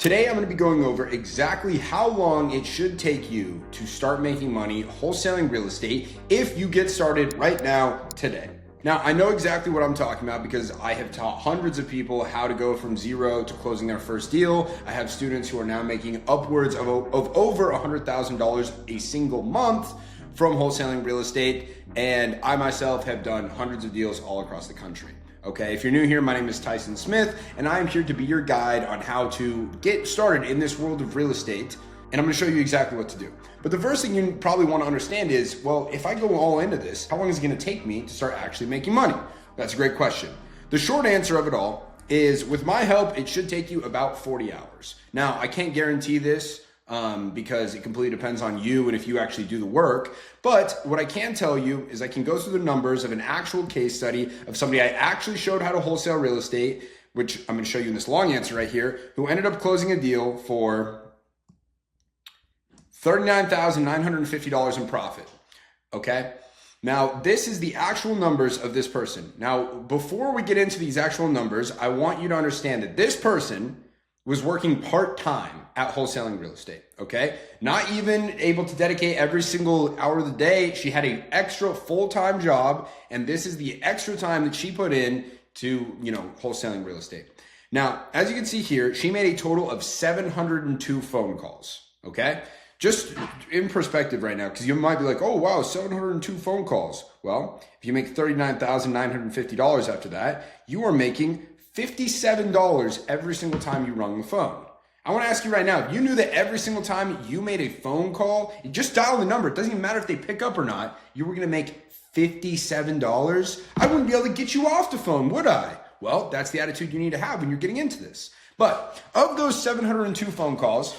Today, I'm going to be going over exactly how long it should take you to start making money wholesaling real estate if you get started right now, today. Now, I know exactly what I'm talking about because I have taught hundreds of people how to go from zero to closing their first deal. I have students who are now making upwards of over $100,000 a single month from wholesaling real estate. And I myself have done hundreds of deals all across the country. Okay, if you're new here, my name is Tyson Smith, and I am here to be your guide on how to get started in this world of real estate. And I'm going to show you exactly what to do. But the first thing you probably want to understand is, well, if I go all into this, how long is it going to take me to start actually making money? That's a great question. The short answer of it all is, with my help, it should take you about 40 hours. Now, I can't guarantee this because it completely depends on you and if you actually do the work. But what I can tell you is I can go through the numbers of an actual case study of somebody I actually showed how to wholesale real estate, which I'm going to show you in this long answer right here, who ended up closing a deal for $39,950 in profit. Okay. Now, this is the actual numbers of this person. Now, before we get into these actual numbers, I want you to understand that this person was working part-time at wholesaling real estate, okay? Not even able to dedicate every single hour of the day. She had an extra full-time job, and this is the extra time that she put in to, wholesaling real estate. Now, as you can see here, she made a total of 702 phone calls, okay? Just in perspective right now, because you might be like, oh, wow, 702 phone calls. Well, if you make $39,950 after that, you are making $57 every single time you rung the phone. I want to ask you right now, if you knew that every single time you made a phone call, you just dial the number, it doesn't even matter if they pick up or not, you were going to make $57, I wouldn't be able to get you off the phone, would I? Well, that's the attitude you need to have when you're getting into this. But of those 702 phone calls,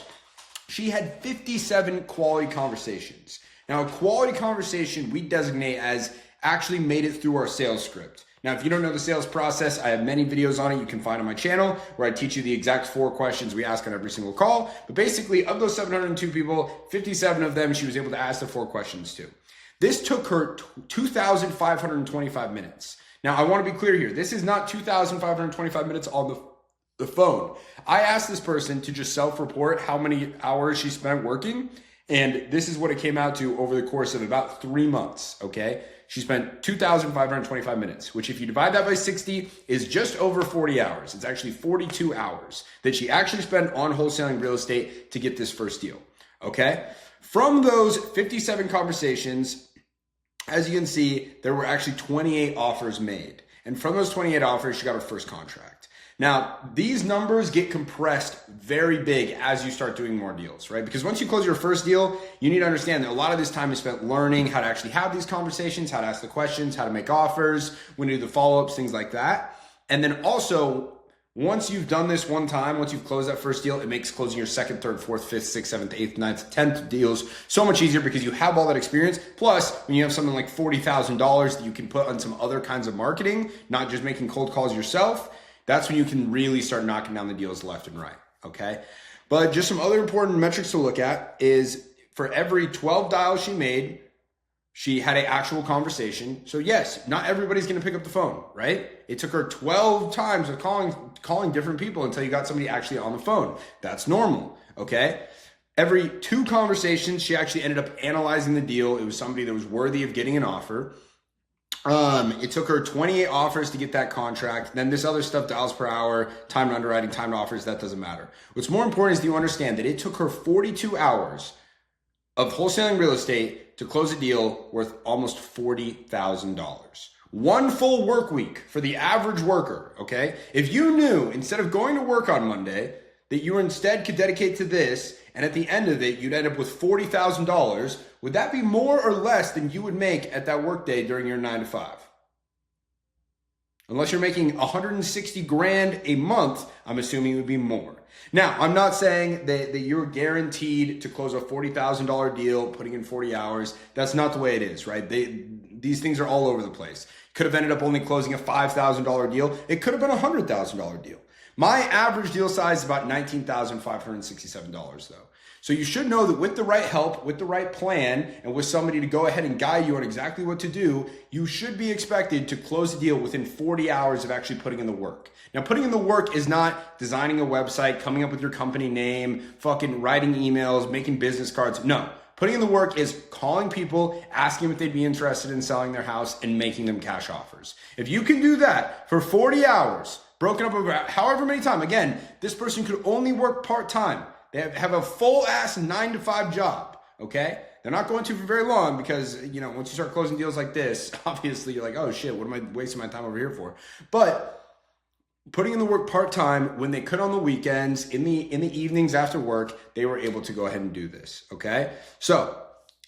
she had 57 quality conversations. Now, a quality conversation we designate as actually made it through our sales script. Now, if you don't know the sales process, I have many videos on it you can find on my channel where I teach you the exact 4 questions we ask on every single call. But basically, of those 702 people, 57 of them she was able to ask the 4 questions to. This took her 2,525 minutes. Now, I want to be clear here. This is not 2,525 minutes on the phone. I asked this person to just self-report how many hours she spent working, and this is what it came out to over the course of about 3 months, okay? She spent 2,525 minutes, which if you divide that by 60 is just over 40 hours. It's actually 42 hours that she actually spent on wholesaling real estate to get this first deal, okay? From those 57 conversations, as you can see, there were actually 28 offers made. And from those 28 offers, she got her first contract. Now, these numbers get compressed very big as you start doing more deals, right? Because once you close your first deal, you need to understand that a lot of this time is spent learning how to actually have these conversations, how to ask the questions, how to make offers, when to do the follow-ups, things like that. And then also, once you've done this one time, once you've closed that first deal, it makes closing your second, third, fourth, fifth, sixth, seventh, eighth, ninth, 10th deals so much easier because you have all that experience. Plus, when you have something like $40,000 that you can put on some other kinds of marketing, not just making cold calls yourself, that's when you can really start knocking down the deals left and right, okay? But just some other important metrics to look at is for every 12 dials she made, she had an actual conversation. So yes, not everybody's gonna pick up the phone, right? It took her 12 times of calling different people until you got somebody actually on the phone. That's normal, okay? Every 2 conversations, she actually ended up analyzing the deal. It was somebody that was worthy of getting an offer. It took her 28 offers to get that contract. Then this other stuff, dials per hour, time to underwriting, time to offers, that doesn't matter. What's more important is you understand that it took her 42 hours of wholesaling real estate to close a deal worth almost $40,000. One full work week for the average worker, okay? If you knew instead of going to work on Monday that you instead could dedicate to this, and at the end of it, you'd end up with $40,000, would that be more or less than you would make at that workday during your 9 to 5? Unless you're making 160 grand a month, I'm assuming it would be more. Now, I'm not saying that you're guaranteed to close a $40,000 deal, putting in 40 hours. That's not the way it is, right? These things are all over the place. Could have ended up only closing a $5,000 deal. It could have been a $100,000 deal. My average deal size is about $19,567 though. So you should know that with the right help, with the right plan, and with somebody to go ahead and guide you on exactly what to do, you should be expected to close the deal within 40 hours of actually putting in the work. Now, putting in the work is not designing a website, coming up with your company name, fucking writing emails, making business cards. No. Putting in the work is calling people, asking if they'd be interested in selling their house, and making them cash offers. If you can do that for 40 hours, broken up over however many times, again, this person could only work part-time. They have a full-ass 9-to-5 job, okay? They're not going to for very long because, once you start closing deals like this, obviously you're like, oh shit, what am I wasting my time over here for? But putting in the work part-time, when they could on the weekends, in the evenings after work, they were able to go ahead and do this, okay? So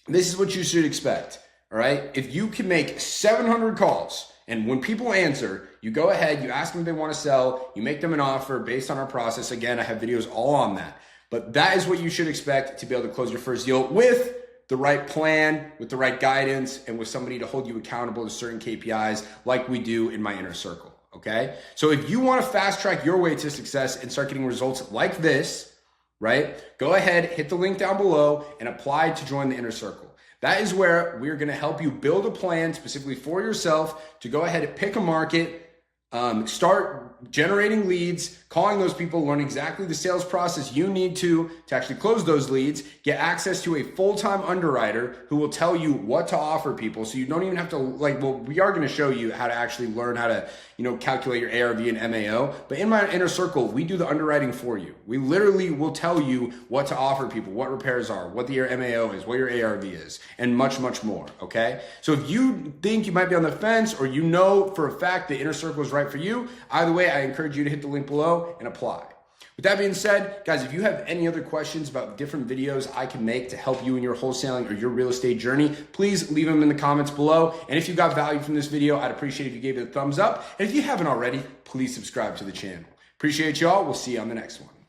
this is what you should expect, all right? If you can make 700 calls, and when people answer, you go ahead, you ask them if they want to sell, you make them an offer based on our process. Again, I have videos all on that. But that is what you should expect to be able to close your first deal with the right plan, with the right guidance, and with somebody to hold you accountable to certain KPIs like we do in my inner circle, okay? So if you want to fast track your way to success and start getting results like this, right? Go ahead, hit the link down below and apply to join the inner circle. That is where we're going to help you build a plan specifically for yourself to go ahead and pick a market, start generating leads, calling those people, learn exactly the sales process you need to actually close those leads, get access to a full-time underwriter who will tell you what to offer people. So you don't even have to we are going to show you how to actually learn how to, calculate your ARV and MAO. But in my inner circle, we do the underwriting for you. We literally will tell you what to offer people, what repairs are, what your MAO is, what your ARV is, and much, much more. Okay. So if you think you might be on the fence or for a fact the inner circle is right for you, either way, I encourage you to hit the link below and apply. With that being said, guys, if you have any other questions about different videos I can make to help you in your wholesaling or your real estate journey, please leave them in the comments below. And if you got value from this video, I'd appreciate if you gave it a thumbs up. And if you haven't already, please subscribe to the channel. Appreciate y'all. We'll see you on the next one.